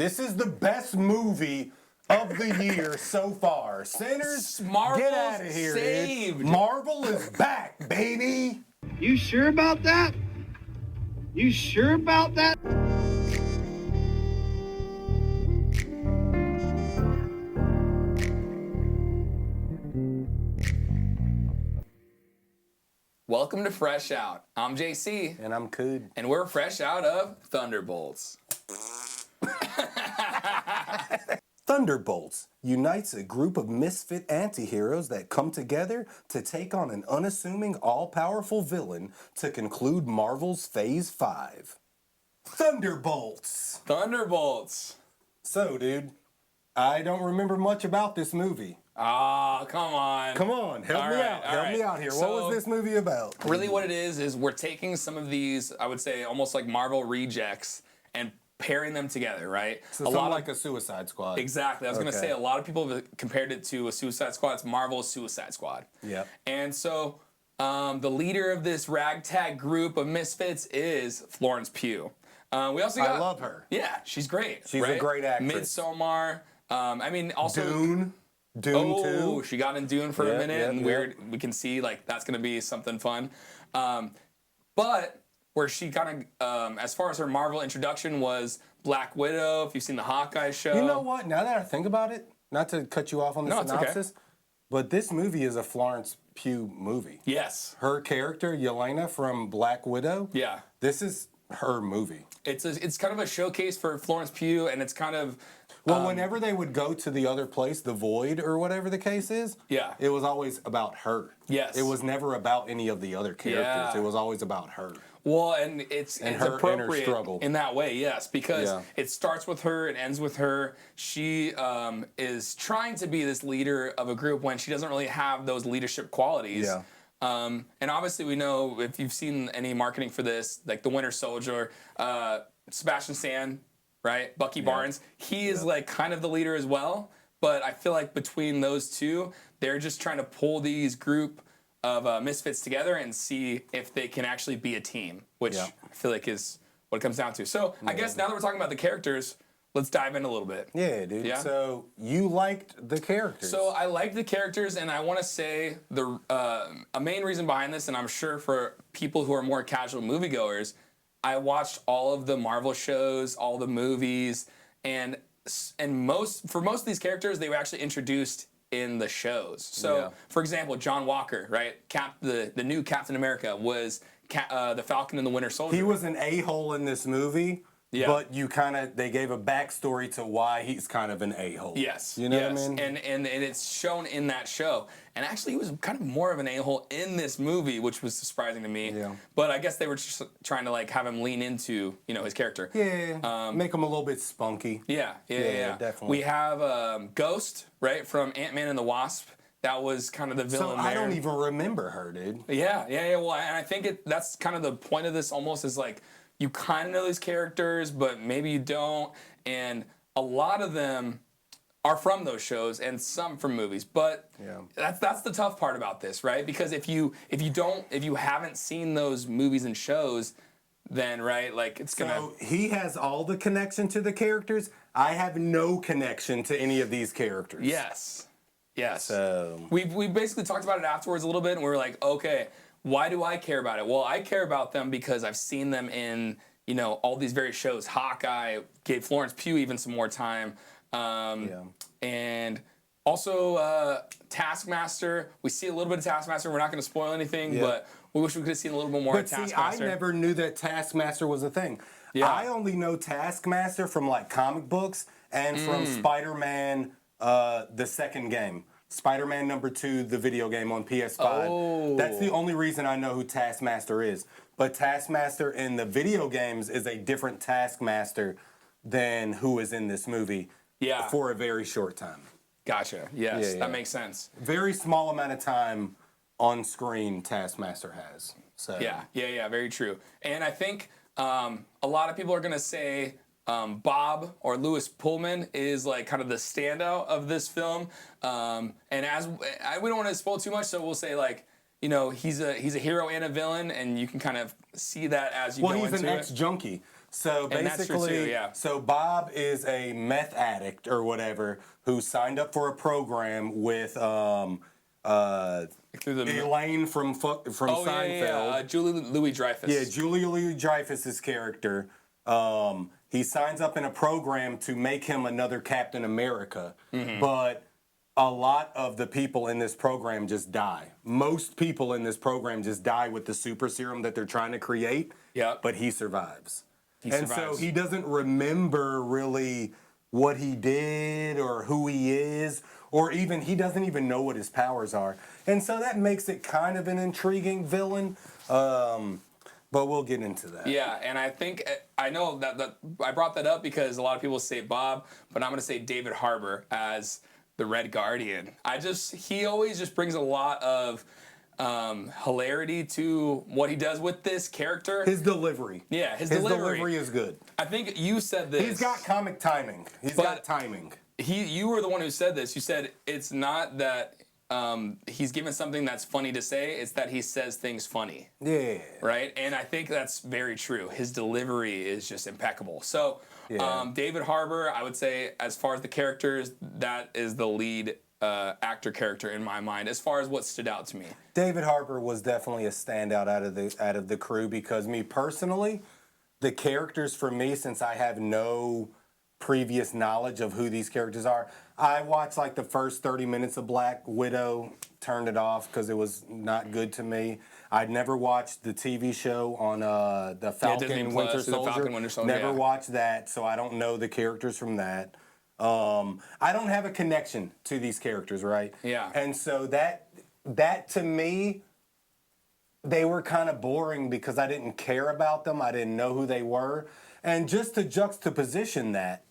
This is the best movie of the year so far. Sinners, get out of here, saved. dude. Marvel is back, baby. You sure about that? You sure about that? Welcome to Fresh Out. I'm JC. And I'm Cude. And we're fresh out of Thunderbolts. Thunderbolts unites a group of misfit antiheroes that come together to take on an unassuming, all-powerful villain to conclude Marvel's Phase 5. Thunderbolts! Thunderbolts. So, dude, I don't remember much about this movie. Ah, come on. Come on, help me out here. What was this movie about? Really what it is we're taking some of these, I would say, almost like Marvel rejects and pairing them together, right? So something like a Suicide Squad. Exactly. I was going to say a lot of people have compared it to a Suicide Squad. It's Marvel's Suicide Squad. Yeah. And so the leader of this ragtag group of misfits is Florence Pugh. We also got, I love her. Yeah, she's great. She's a great actress. Midsommar. I mean, also Dune 2. She got in Dune for a minute, and we can see like that's going to be something fun. But where she kind of, as far as her Marvel introduction was Black Widow, if you've seen the Hawkeye show. You know what? Now that I think about it, not to cut you off on the synopsis, but this movie is a Florence Pugh movie. Yes. Her character, Yelena from Black Widow, Yeah. this is her movie. It's kind of a showcase for Florence Pugh, and it's kind of... Well, whenever they would go to the other place, the Void or whatever the case is, Yeah. it was always about her. Yes. It was never about any of the other characters. Yeah. It was always about her. Well, and it's her appropriate struggle. in that way, yes, because it starts with her, it ends with her. She is trying to be this leader of a group when she doesn't really have those leadership qualities. Yeah. And obviously we know, if you've seen any marketing for this, like the Winter Soldier, Sebastian Stan, right? Bucky Barnes, he is like kind of the leader as well. But I feel like between those two, they're just trying to pull these group of misfits together and see if they can actually be a team, which I feel like is what it comes down to. So I guess now that we're talking about the characters, let's dive in a little bit. Yeah, dude. Yeah? So you liked the characters. So I like the characters, and I want to say a main reason behind this, and I'm sure for people who are more casual moviegoers, I watched all of the Marvel shows, all the movies, and for most of these characters, they were actually introduced in the shows. So, for example, John Walker, right? The new Captain America was the Falcon and the Winter Soldier. He was an a-hole in this movie. Yeah. But they gave a backstory to why he's kind of an a-hole. Yes. You know what I mean? And it's shown in that show. And actually, he was kind of more of an a-hole in this movie, which was surprising to me. Yeah. But I guess they were just trying to like have him lean into, his character. Yeah. Make him a little bit spunky. Yeah. Definitely. We have Ghost, right, from Ant-Man and the Wasp. That was kind of the villain there. I don't even remember her, dude. Yeah. Well, and I think that's kind of the point of this almost is like, you kind of know these characters, but maybe you don't. And a lot of them are from those shows and some from movies. But that's the tough part about this, right? Because if you haven't seen those movies and shows, then like it's gonna. So he has all the connection to the characters. I have no connection to any of these characters. Yes. So we basically talked about it afterwards a little bit, and we were like, okay. Why do I care about it? Well, I care about them because I've seen them in, all these various shows. Hawkeye gave Florence Pugh even some more time. And also Taskmaster. We see a little bit of Taskmaster. We're not going to spoil anything, but we wish we could have seen a little bit more of Taskmaster. See, I never knew that Taskmaster was a thing. Yeah. I only know Taskmaster from like comic books and from Spider-Man, the second game. Spider-Man #2, the video game on PS5. Oh. That's the only reason I know who Taskmaster is. But Taskmaster in the video games is a different Taskmaster than who is in this movie for a very short time. Gotcha. Yes, that makes sense. Very small amount of time on screen Taskmaster has. So Yeah, very true. And I think a lot of people are going to say Bob or Louis Pullman is like kind of the standout of this film. And we don't want to spoil too much, so we'll say like, he's a hero and a villain, and you can kind of see that as you go into it. Well, he's an ex-junkie. So And that's true basically, too, yeah. so Bob is a meth addict or whatever who signed up for a program with Through the Elaine from Seinfeld. Julie Louis-Dreyfus. Yeah, Julia Louis-Dreyfus's character. He signs up in a program to make him another Captain America, but a lot of the people in this program just die. Most people in this program just die with the super serum that they're trying to create. Yep. But he survives. He So survives. he doesn't remember really what he did or who he is, or even he doesn't even know what his powers are. And so that makes it kind of an intriguing villain. But we'll get into that. Yeah, and I think I know that I brought that up because a lot of people say Bob, but I'm going to say David Harbour as the Red Guardian. He always just brings a lot of hilarity to what he does with this character. His delivery. Yeah, his His delivery. delivery is good. I think you said this. He's got comic timing. He's got timing. You were the one who said this. You said it's not that he's given something that's funny to say, it's that he says things funny. Yeah. Right? And I think that's very true. His delivery is just impeccable. So, David Harbour, I would say, as far as the characters, that is the lead actor character in my mind, as far as what stood out to me. David Harbour was definitely a standout out of the crew because me personally, the characters for me, since I have no previous knowledge of who these characters are, I watched like the first 30 minutes of Black Widow, turned it off because it was not good to me. I'd never watched the TV show on the Falcon Disney and Plus, Winter the Soldier. Falcon Winter Soldier, Never yeah. watched that, so I don't know the characters from that. I don't have a connection to these characters, right? Yeah. And so that to me, they were kind of boring because I didn't care about them. I didn't know who they were. And just to juxtaposition that,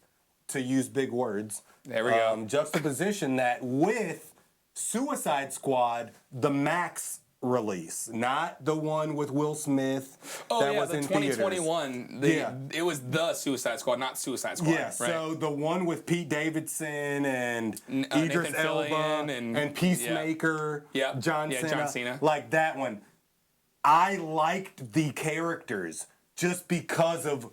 to use big words, There we go. juxtaposition that with Suicide Squad, the Max release, not the one with Will Smith that was the in 2021. Yeah. It was the Suicide Squad, not Suicide Squad. Yeah, right? so the one with Pete Davidson and Idris Nathan Elba Fillion and Peacemaker, Yeah. John Yeah, Cena, John Cena. like that one. I liked the characters just because of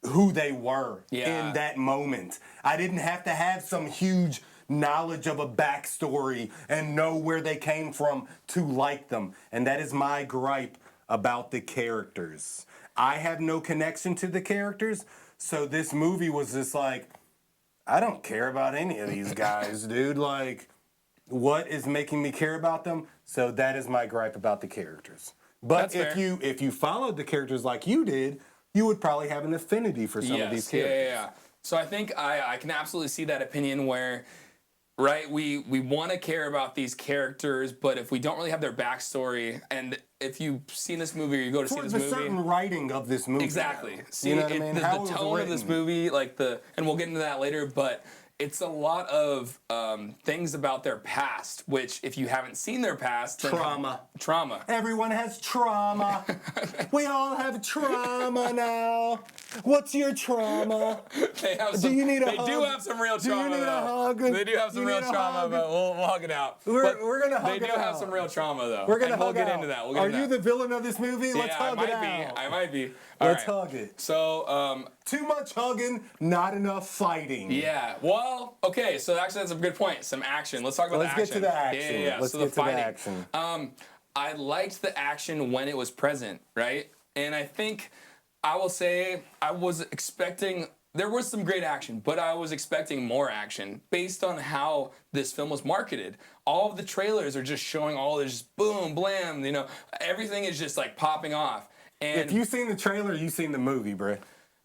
who they were Yeah. in that moment. I didn't have to have some huge knowledge of a backstory and know where they came from to like them. And that is my gripe about the characters. I have no connection to the characters, so this movie was just like, I don't care about any of these guys, dude. Like, what is making me care about them? So that is my gripe about the characters. But That's fair. if you followed the characters like you did, you would probably have an affinity for some of these characters. Yeah. So I think I can absolutely see that opinion where, right, we want to care about these characters, but if we don't really have their backstory, and if you've seen this movie or you go to see For this the movie. certain writing of this movie. Exactly. though. See, You know what I mean? How it the was tone of this written. movie, and we'll get into that later, but it's a lot of things about their past, which if you haven't seen their past, then trauma. Everyone has trauma. We all have trauma now. What's your trauma? They have Do you need a They hug? do have some real Do you trauma. need a though. hug? They do have some You real need a trauma, hug? but we'll hug it out. We're But gonna hug They it do have out. some real trauma though. We're gonna and hug we'll get out. into that. We'll get Are into you that. the villain of this movie? Let's Yeah, hug I it might out. be. I might be. All Let's right. hug it. So, Too much hugging, not enough fighting. yeah. Well, okay. So actually, that's a good point. Some action. Let's talk about Let's the action. get to the action. Yeah. Let's so get the to the fighting. action. I liked the action when it was present, right? And I think I will say I was expecting. There was some great action, but I was expecting more action based on how this film was marketed. All of the trailers are just showing all this boom, blam, everything is just like popping off. And If you've seen the trailer, you've seen the movie, bruh.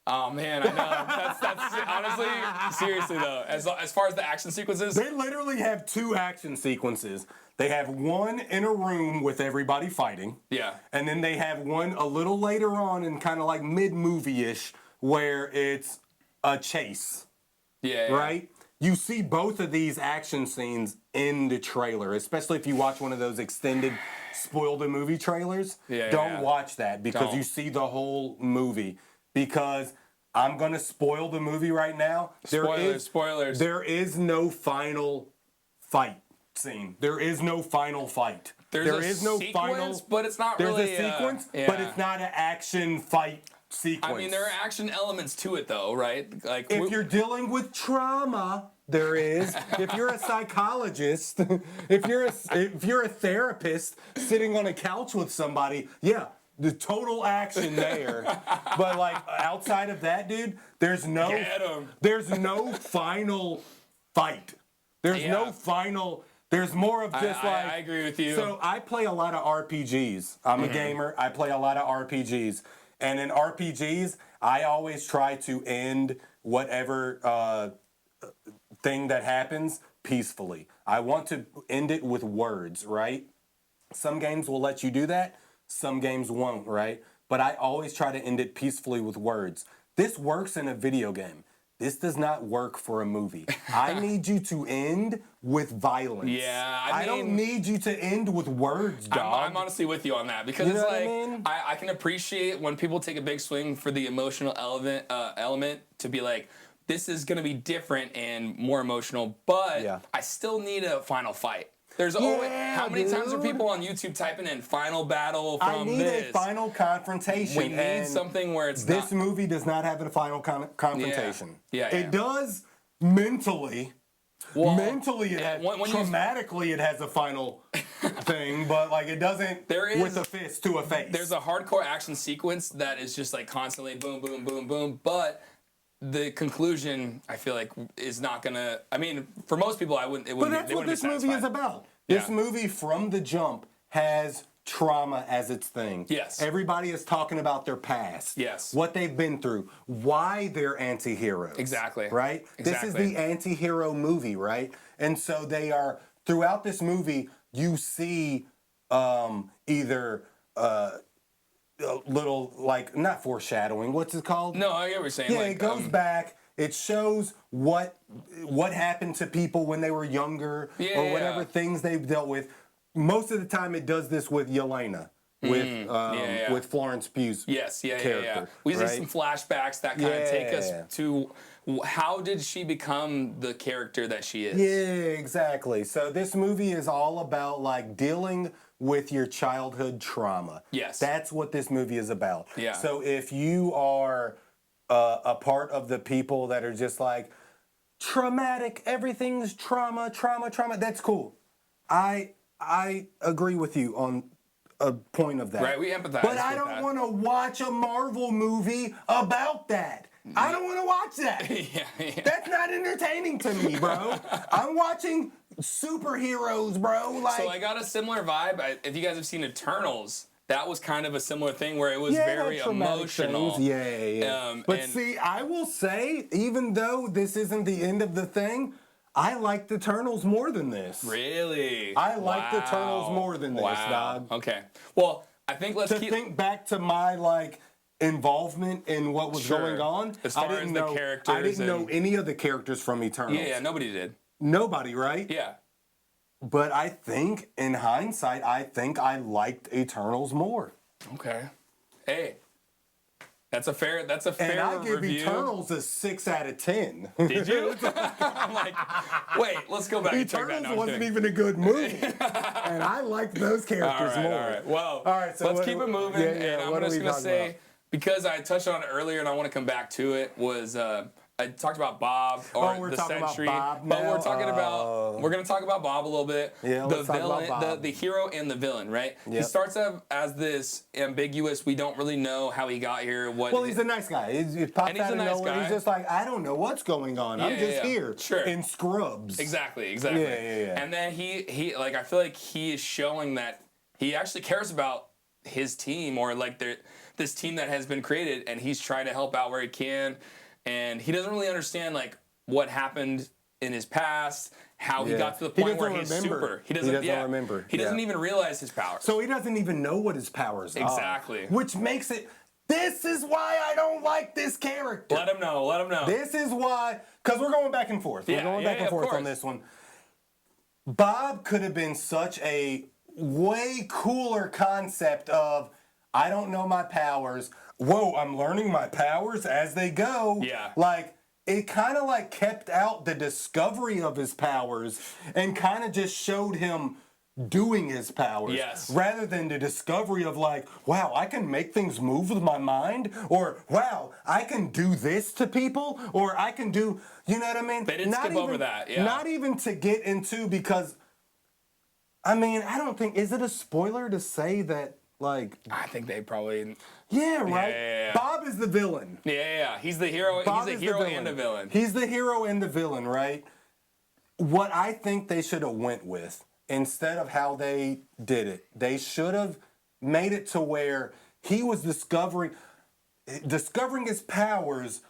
oh man, I know. That's honestly, seriously though, as far as the action sequences, They literally have two action sequences. They have one in a room with everybody fighting. yeah. And then they have one a little later on and kind of like mid-movie-ish where it's a chase, Yeah. right? You see both of these action scenes in the trailer, especially if you watch one of those extended spoil the movie trailers. Don't watch that because Don't. you see the whole movie. Because I'm going to spoil the movie right now. Spoilers. There is no final fight scene. There is no final fight. There is no no sequence, final. but it's not There's really. a sequence, yeah. but it's not an action fight sequence. I mean, there are action elements to it, though, right? Like, if you're dealing with trauma, there is. If you're a psychologist, if you're a therapist sitting on a couch with somebody, yeah, the total action there. But like outside of that, dude, there's no final fight. There's no final. There's more of just I agree with you. So I play a lot of RPGs. I'm a gamer. I play a lot of RPGs. And in RPGs, I always try to end whatever thing that happens peacefully. I want to end it with words, right? Some games will let you do that. Some games won't, right? But I always try to end it peacefully with words. This works in a video game. This does not work for a movie. I need you to end with violence. Yeah, I don't need you to end with words, dog. I'm honestly with you on that because You know it's what I like mean? I can appreciate when people take a big swing for the emotional element to be like, this is going to be different and more emotional, but I still need a final fight. There's always how many times are people on YouTube typing in final battle from I need this? a final confrontation. We need something where it's this movie does not have a final confrontation. Yeah. It does mentally. Well, mentally, it has, traumatically, it has a final thing, but like it doesn't with a fist to a face. There's a hardcore action sequence that is just like constantly boom, boom, boom, boom, but the conclusion, I feel like, is not gonna. I mean, for most people, it wouldn't. But that's what this movie is about. This movie, from the jump, has trauma as its thing. Yes. Everybody is talking about their past. Yes. What they've been through. Why they're anti-heroes. Exactly. Right? Exactly. This is the anti-hero movie, right? And so they are, throughout this movie, you see either a little, like, not foreshadowing, what's it called? No, I get what you're saying. Yeah, like, it goes back. It shows what happened to people when they were younger or whatever things they've dealt with. Most of the time, it does this with Yelena, with Florence Pugh's character. We see some flashbacks that kind of take us to how did she become the character that she is. Yeah, exactly. So this movie is all about like dealing with your childhood trauma. Yes. That's what this movie is about. Yeah. So if you are a part of the people that are just like, traumatic, everything's trauma, that's cool. I agree with you on a point of that. Right, we empathize. But I don't want to watch a Marvel movie about that. I don't want to watch that. That's not entertaining to me, bro. I'm watching superheroes, bro. Like, so I got a similar vibe. If you guys have seen Eternals, that was kind of a similar thing where it was very emotional. Things. Yeah. But see, I will say, even though this isn't the end of the thing, I liked Eternals more than this. Really? I liked Eternals more than this, dog. Okay. Well, I think think back to my like involvement in what was going on. As far as the characters, I didn't know any of the characters from Eternals. Yeah, nobody did. Nobody, right? Yeah. But I think, in hindsight, I liked Eternals more. Okay. Hey, that's a fair review. And I give Eternals a 6 out of 10. Did you? I'm like, wait, let's go back and check that. Eternals wasn't even a good movie, and I liked those characters more. All right. Well, so let's keep it moving. And I'm just gonna say, because I touched on it earlier, and I want to come back to it. Was I talked about Bob or the Sentry, but we're going to talk about Bob a little bit. Yeah, the villain, the hero and the villain, right? Yep. He starts out as this ambiguous. We don't really know how he got here. Well, he's a nice guy. He pops out of nowhere. He's just like, I don't know what's going on. I'm just here in scrubs. Exactly. Yeah. And then he like, I feel like he is showing that he actually cares about his team, or like this team that has been created, and he's trying to help out where he can. And he doesn't really understand like what happened in his past, how he got to the point where he's super. He doesn't remember. He doesn't even realize his powers. So he doesn't even know what his powers are. Exactly. Which makes it. This is why I don't like this character. Let him know. This is why, because we're going back and forth. We're going back and forth on this one. Bob could have been such a way cooler concept of, I don't know my powers. Whoa, I'm learning my powers as they go. Yeah. Like, it kind of like kept out the discovery of his powers and kind of just showed him doing his powers. Yes. Rather than the discovery of like, wow, I can make things move with my mind, or wow, I can do this to people, or I can do, you know what I mean? They didn't skip over that, yeah. Not even to get into, because, I mean, I don't think, is it a spoiler to say that, like... I think they probably... Yeah, right? Yeah. Bob is the villain. Yeah. He's the hero. Bob He's is the hero and the villain. He's the hero and the villain, right? What I think they should have went with, instead of how they did it, they should have made it to where he was discovering his powers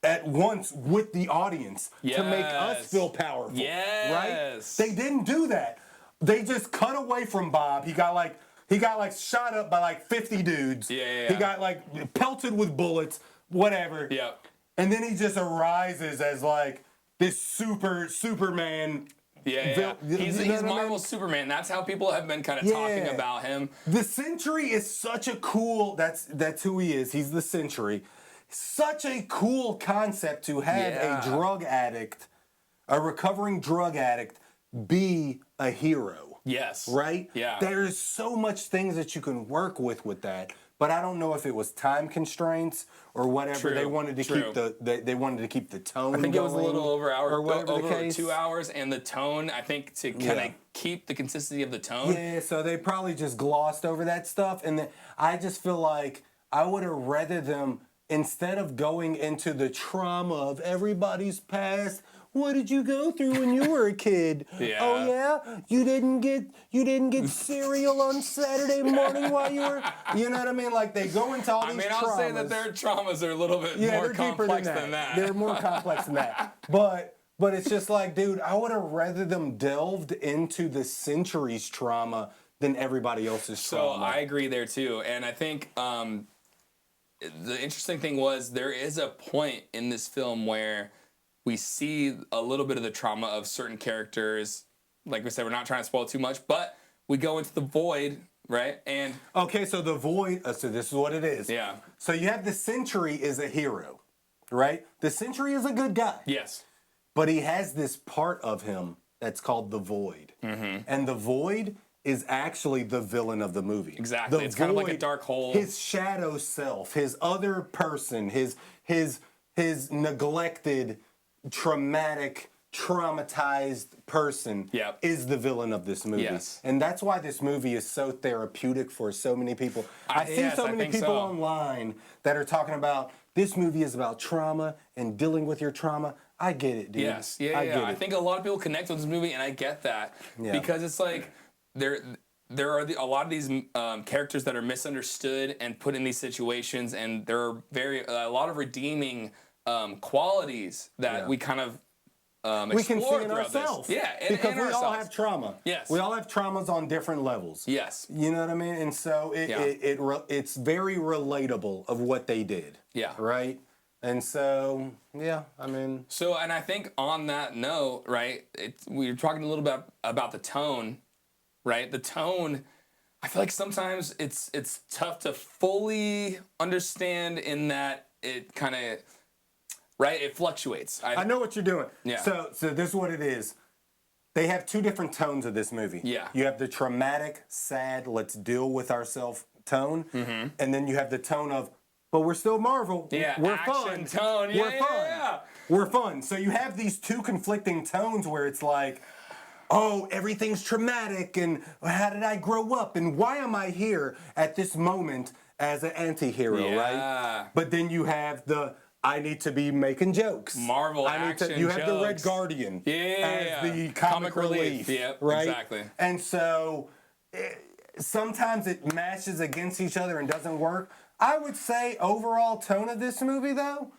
at once with the audience to make us feel powerful. Yes. Right? They didn't do that. They just cut away from Bob. He got like shot up by like 50 dudes. Yeah. He got like pelted with bullets, whatever. Yep. And then he just arises as like this Superman. Yeah. He's what I mean? Marvel's Superman. That's how people have been kind of talking about him. The Sentry is such a cool. That's who he is. He's the Sentry. Such a cool concept to have a drug addict, a recovering drug addict, be a hero. Yes. Right? Yeah. There's so much things that you can work with that. But I don't know if it was time constraints or whatever. They wanted to keep they wanted to keep the tone. I think it was a little over the case. 2 hours, and the tone, I think, to kind of keep the consistency of the tone. Yeah, so they probably just glossed over that stuff, and I just feel like I would have rather them, instead of going into the trauma of everybody's past. What did you go through when you were a kid? Yeah. Oh yeah, you didn't get cereal on Saturday morning while you were. You know what I mean? Like they go into all these traumas. I'll say that their traumas are a little bit more complex than that. They're more complex than that. But it's just like, dude, I would have rather them delved into the Sentry's trauma than everybody else's trauma. So I agree there too, and I think the interesting thing was there is a point in this film where we see a little bit of the trauma of certain characters. Like we said, we're not trying to spoil too much, but we go into the Void, right? And okay, so the Void. So this is what it is. Yeah. So you have the Sentry is a hero, right? The Sentry is a good guy. Yes. But he has this part of him that's called the Void, and the Void is actually the villain of the movie. Exactly. It's kind of like a dark hole. His shadow self, his other person, his neglected, traumatized person is the villain of this movie. Yes. And that's why this movie is so therapeutic for so many people. I see so many people online that are talking about this movie is about trauma and dealing with your trauma. I get it, dude. Yes. Yeah. I think a lot of people connect with this movie, and I get that because it's like there are a lot of these characters that are misunderstood and put in these situations, and there are a lot of redeeming qualities that we kind of we can see in ourselves. Yeah, because we all have trauma. Yes. We all have traumas on different levels. Yes. You know what I mean? And so it's very relatable of what they did. Yeah. Right? And so, I mean. So, and I think on that note, right, we were talking a little bit about the tone, right? The tone, I feel like sometimes it's tough to fully understand in that it kind of, right, it fluctuates. I know what you're doing. Yeah. So this is what it is. They have two different tones of this movie. Yeah. You have the traumatic, sad, let's deal with ourselves tone, and then you have the tone of, but we're still Marvel. Yeah, we're action fun. tone. Yeah, we're fun. Yeah. We're fun. So you have these two conflicting tones where it's like, oh, everything's traumatic, and how did I grow up, and why am I here at this moment as an anti-hero, right? But then you have the, I need to be making jokes. Marvel action You have jokes. the Red Guardian as the comic relief. Yep, right? Exactly. And so sometimes it mashes against each other and doesn't work. I would say overall tone of this movie, though,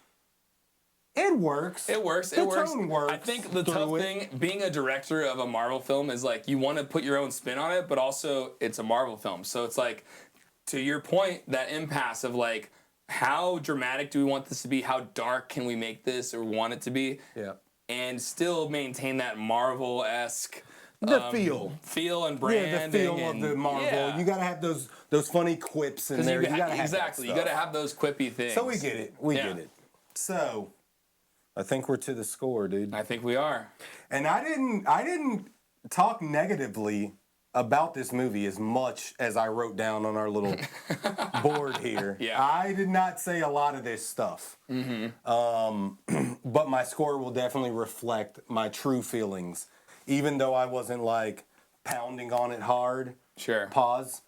it works. It works. The tone works. I think the tough thing, being a director of a Marvel film, is like you want to put your own spin on it, but also it's a Marvel film. So it's like, to your point, that impasse of like, how dramatic do we want this to be? How dark can we make this or want it to be? Yeah. And still maintain that Marvel-esque feel and branding. Yeah, the feel of the Marvel. Yeah. You gotta have those funny quips in there. You gotta have exactly. You gotta have those quippy things. So we get it. We get it. So I think we're to the score, dude. I think we are. And I didn't talk negatively about this movie as much as I wrote down on our little board here. Yeah. I did not say a lot of this stuff. But my score will definitely reflect my true feelings. Even though I wasn't like pounding on it hard. Sure. Pause.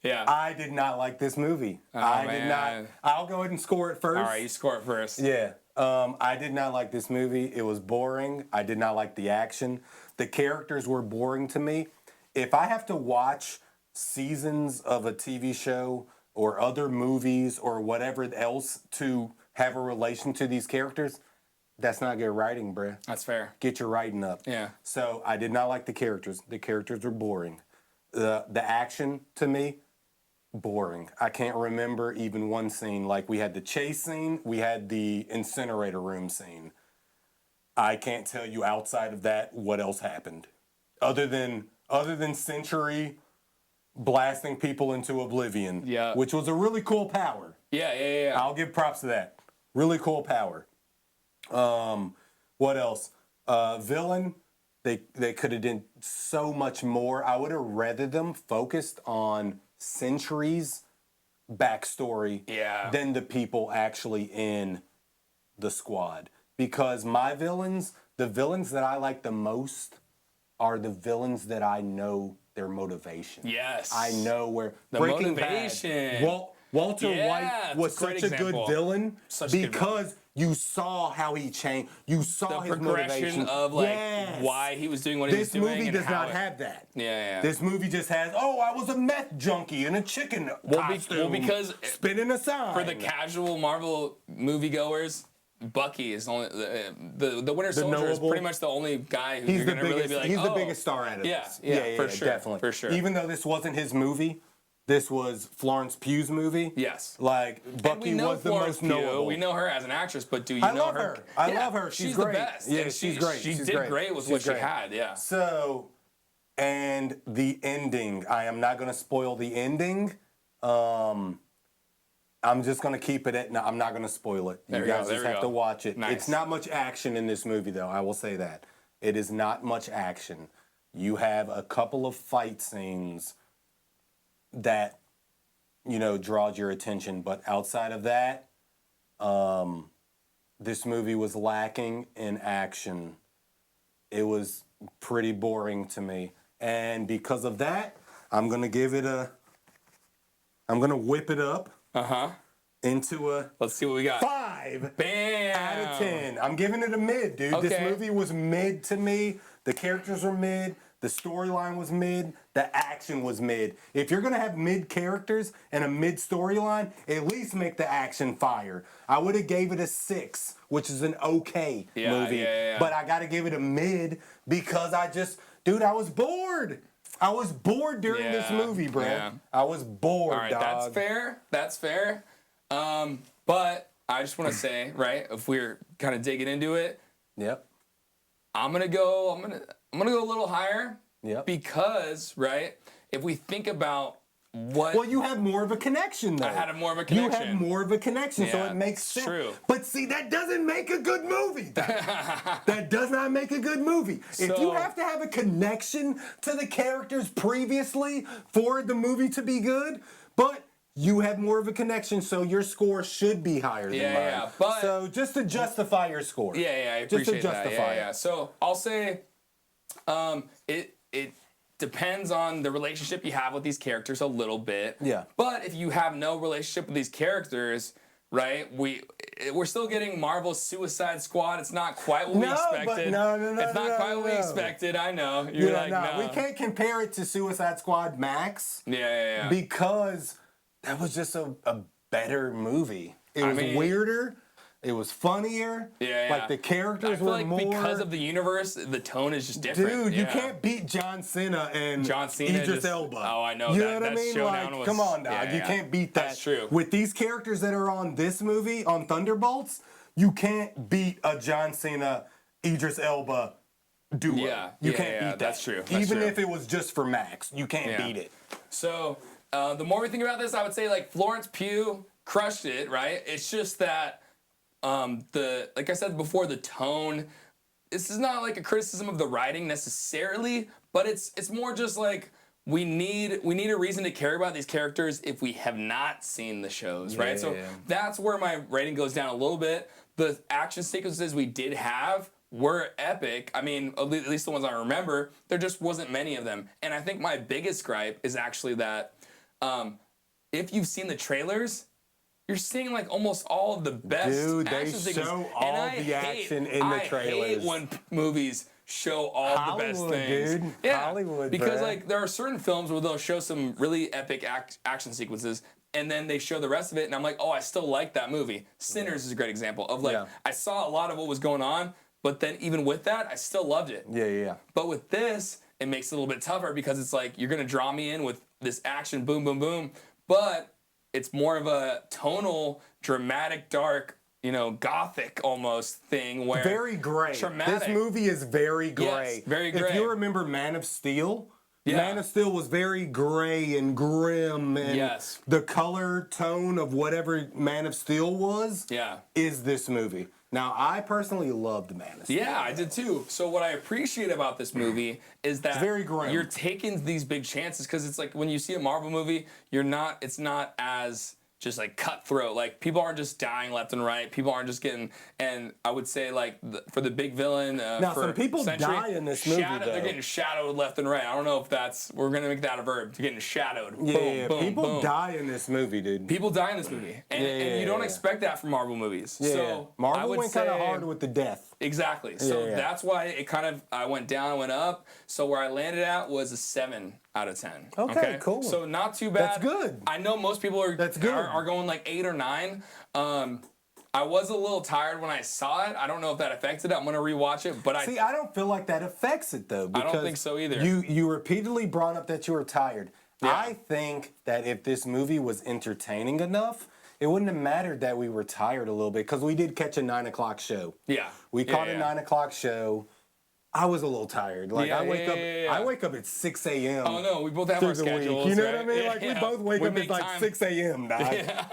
Yeah. I did not like this movie. I did not. I'll go ahead and score it first. All right, you score it first. Yeah. I did not like this movie. It was boring. I did not like the action. The characters were boring to me. If I have to watch seasons of a TV show or other movies or whatever else to have a relation to these characters, that's not good writing, bruh. That's fair. Get your writing up. Yeah. So I did not like the characters. The characters were boring. The action, to me, boring. I can't remember even one scene. Like, we had the chase scene, we had the incinerator room scene. I can't tell you outside of that what else happened. Other than Century blasting people into oblivion. Yeah. Which was a really cool power. Yeah. I'll give props to that. Really cool power. What else? Villain. They could have done so much more. I would have rather them focused on Century's backstory than the people actually in the squad. Because the villains that I like the most are the villains that I know their motivation. Yes. I know where the Breaking motivation. Bad. Walter White was such such a good villain because you saw how he changed. You saw his progression motivation of why he was doing what he was doing. This movie does not have that. This movie just has, I was a meth junkie in a chicken costume because spinning a sign. For the casual Marvel moviegoers, Bucky is only the Winter Soldier is pretty much the only guy who you're gonna really be like, he's the biggest star out of this. Yeah, for sure, definitely, for sure. Even though this wasn't his movie, this was Florence Pugh's movie. Yes, like Bucky was the most knowable. We know her as an actress, but do you know know her? I love her. She's great. The best. Yeah, she's great. She did great with what she had. Yeah. So, and the ending. I am not going to spoil the ending. I'm just going to keep it at. No, I'm not going to spoil it. You guys just have to watch it. Nice. It's not much action in this movie, though. I will say that. It is not much action. You have a couple of fight scenes that, draws your attention. But outside of that, this movie was lacking in action. It was pretty boring to me. And because of that, I'm going to whip it up. Into a Let's see what we got. 5 Bam! out of 10. I'm giving it a mid, dude. Okay. This movie was mid to me. The characters were mid. The storyline was mid. The action was mid. If you're going to have mid characters and a mid storyline, at least make the action fire. I would have gave it a 6, which is an okay movie. Yeah. But I got to give it a mid because I was bored. I was bored during this movie, bro. Yeah. I was bored, All right, dog. That's fair. But I just want to say, right, if we're kind of digging into it, I'm gonna go a little higher. Because, right, if we think about Well, you have more of a connection, though. I had more of a connection. You have more of a connection, so it makes sense. True. But see, that doesn't make a good movie. That does not make a good movie. If you have to have a connection to the characters previously for the movie to be good, but you have more of a connection, so your score should be higher than mine. But so just to justify your score. I appreciate just to justify that. it. So I'll say, it depends on the relationship you have with these characters a little bit. Yeah. But if you have no relationship with these characters, right? We're still getting Marvel's Suicide Squad. It's not quite what we expected. No. It's not quite what we expected. I know. You're no. We can't compare it to Suicide Squad Max. Yeah. Because that was just a better movie. It was weirder. It was funnier. Yeah. Like the characters were more. Because of the universe, the tone is just different. Dude, you can't beat John Cena and Idris Elba. Oh, I know. You know what I mean? Like, come on, dog. You can't beat that. That's true. With these characters that are on this movie, on Thunderbolts, you can't beat a John Cena, Idris Elba duo. You can't beat that. That's true. Even if it was just for Max, you can't beat it. So the more we think about this, I would say like Florence Pugh crushed it, right? It's just that like I said before, the tone this is not like a criticism of the writing necessarily, but it's more just like we need a reason to care about these characters if we have not seen the shows, right? So that's where my rating goes down a little bit. The action sequences we did have were epic. I mean, at least the ones I remember, there just wasn't many of them. And I think my biggest gripe is actually that if you've seen the trailers, you're seeing like almost all of the best action sequences. Show all the action in the trailers. I hate when movies show all the best things. Dude. Yeah, Hollywood, because bruh. like there are certain films where they'll show some really epic action sequences, and then they show the rest of it, and I'm like, oh, I still like that movie. Sinners is a great example of like I saw a lot of what was going on, but then even with that, I still loved it. Yeah. But with this, it makes it a little bit tougher because it's like you're gonna draw me in with this action, boom, boom, boom, but it's more of a tonal, dramatic, dark, gothic almost thing where Very gray. Traumatic. This movie is very gray. Yes, very gray. If you remember Man of Steel, Yeah. Man of Steel was very gray and grim, and the color tone of whatever Man of Steel was is this movie. Now, I personally loved Man of Steel. Yeah, I did too. So what I appreciate about this movie is that It's very grim. You're taking these big chances because it's like when you see a Marvel movie, it's not as just like cutthroat. Like people aren't just dying left and right. People aren't just getting. And I would say like for the big villain. Now for some people Sentry, die in this movie. Though. They're getting shadowed left and right. I don't know if we're gonna make that a verb. They're getting shadowed. Yeah, boom, people boom. die in this movie, dude. People die in this movie, and you don't expect that from Marvel movies. Yeah, So Marvel I would went kind of hard with the death. Exactly. So that's why it kind of I went down and went up. So where I landed at was a 7 out of 10. Okay, cool. So not too bad. That's good. I know most people are going like 8 or 9. I was a little tired when I saw it. I don't know if that affected it. I'm gonna rewatch it, but I don't feel like that affects it though. I don't think so either. You repeatedly brought up that you were tired. Yeah. I think that if this movie was entertaining enough, it wouldn't have mattered that we were tired a little bit because we did catch a 9 o'clock show. Yeah. We caught a 9 o'clock show. I was a little tired. Like I wake up at 6 a.m. Oh no, we both have our schedules. You know right? what I mean? Like we both wake up at like 6 a.m.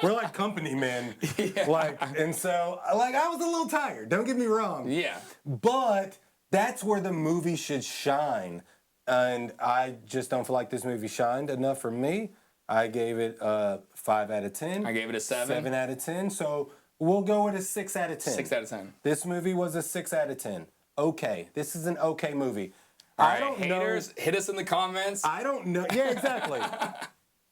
We're like company men. And so I was a little tired. Don't get me wrong. Yeah. But that's where the movie should shine. And I just don't feel like this movie shined enough for me. I gave it a 5 out of 10. I gave it a 7. 7 out of 10. So we'll go with a 6 out of 10. 6 out of 10. This movie was a 6 out of 10. Okay. This is an okay movie. All right, haters, hit us in the comments. I don't know. Yeah, exactly.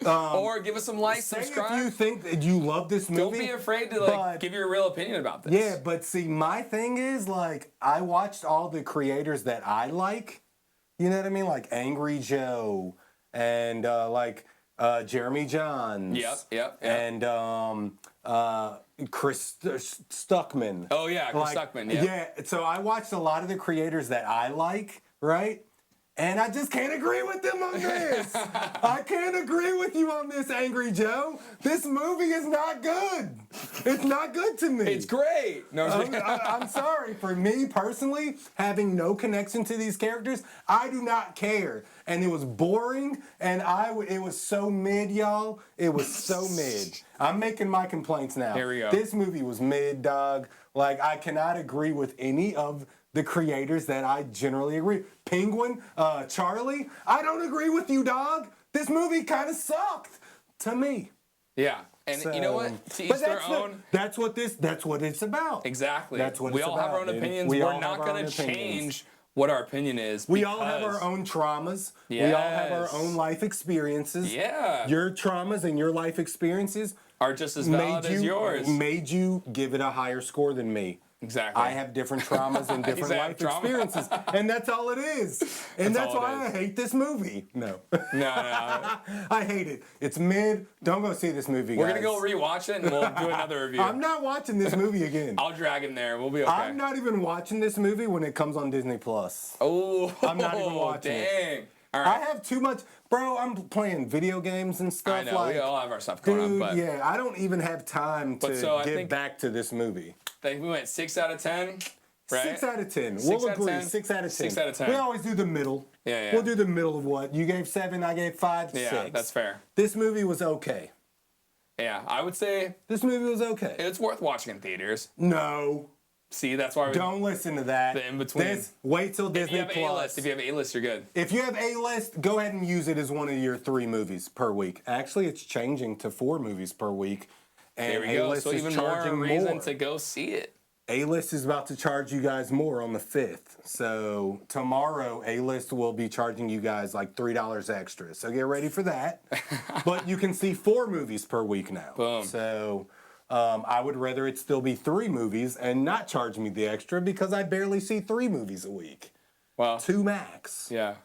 Or give us some likes, Say subscribe. if you think that you love this movie. Don't be afraid to give your real opinion about this. Yeah, but see, my thing is I watched all the creators that I like. You know what I mean? Like Angry Joe and Jeremy Johns. Yep. And Chris Stuckman. Oh yeah, Chris Stuckman. Yeah. Yeah. So I watched a lot of the creators that I like, right? And I just can't agree with them on this. I can't agree with you on this, Angry Joe. This movie is not good. It's not good to me. It's great. No, I'm sorry. For me personally, having no connection to these characters, I do not care. And it was boring, and it was so mid, y'all. It was so mid. I'm making my complaints now. Here we go. This movie was mid, dog. I cannot agree with any of the creators that I generally agree. Penguin, Charlie, I don't agree with you, dog. This movie kind of sucked to me. Yeah. And you know what? To each their own. That's what it's about. Exactly. That's what we it's all about, have our own dude. opinions. We're not going to change what our opinion is. We all have our own traumas. Yes. We all have our own life experiences. Yeah. Your traumas and your life experiences are just as valid as yours. Made you give it a higher score than me. Exactly. I have different traumas and different life experiences, and that's all it is. And that's why I hate this movie. No. No. I hate it. It's mid. Don't go see this movie, guys. We're gonna go rewatch it, and we'll do another review. I'm not watching this movie again. I'll drag him there. We'll be okay. I'm not even watching this movie when it comes on Disney Plus. Oh, I'm not even watching it. Dang. All right. I have too much, bro. I'm playing video games and stuff. I know we all have our stuff going on, but yeah, I don't even have time to get back to this movie. I think we went 6 out of 10. Right? 6 out of 10. 6 We'll out of agree. 10? 6 out of 10. 6 out of 10. We always do the middle. Yeah. We'll do the middle of what? You gave 7, I gave 5, 6. Yeah, that's fair. This movie was okay. Yeah, I would say this movie was okay. It's worth watching in theaters. No. See, that's why we Don't listen to that. The in-between. Wait till If Disney you have Plus. A-list, if you have A-list, you're good. If you have A-list, go ahead and use it as one of your 3 movies per week. Actually, it's changing to 4 movies per week. And There we go. A-list So is even more charging reason more. to go see it. A-list is about to charge you guys more on the 5th. So tomorrow, A-list will be charging you guys like $3 extra. So get ready for that. But you can see 4 movies per week now. Boom. So I would rather it still be 3 movies and not charge me the extra because I barely see 3 movies a week. Well, 2 max. yeah.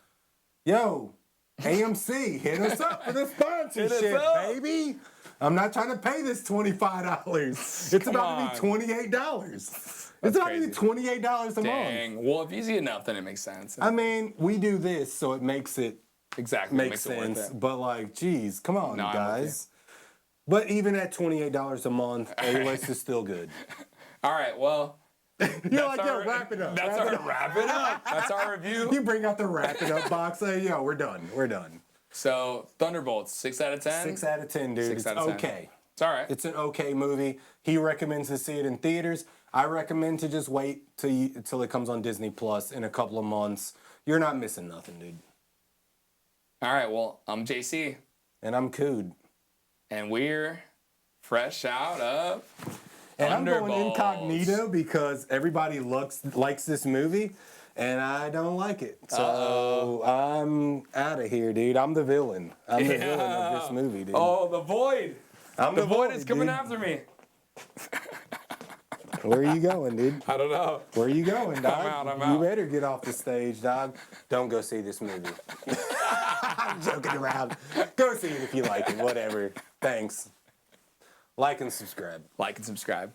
Yo, AMC, hit us up for the sponsorship, up. baby. I'm not trying to pay this $25. It's about to be $28. It's about to be $28 a month. Dang. Well, if you see enough, then it makes sense. I mean, we do this, so it makes it Exactly. make makes it worth sense. it. But like, geez, come on, No, I'm with guys. But even at $28 a month, A-list is still good. All right. Well, You're like, yo, wrap it up. That's our wrap it up. That's our review. You bring out the wrap it up box. Say, yo, we're done. We're done. So Thunderbolts, 6 out of 10. 6 out of 10, dude. 6 It's out of 10. okay. It's all right. It's an okay movie. He recommends to see it in theaters. I recommend to just wait till it comes on Disney Plus in a couple of months. You're not missing nothing, dude. All right. Well, I'm JC, And I'm Cude. and we're fresh out of And I'm going Thunderbolts. incognito because everybody likes this movie, and I don't like it. So I'm out of here, dude. I'm the villain. I'm the villain of this movie, dude. Oh, the void. I'm The void is coming dude. after me. Where are you going, dude? I don't know. Where are you going, dog? I'm You out. better get off the stage, dog. Don't go see this movie. I'm joking around. Go see it if you like it. Whatever. Thanks. Like and subscribe. Like and subscribe.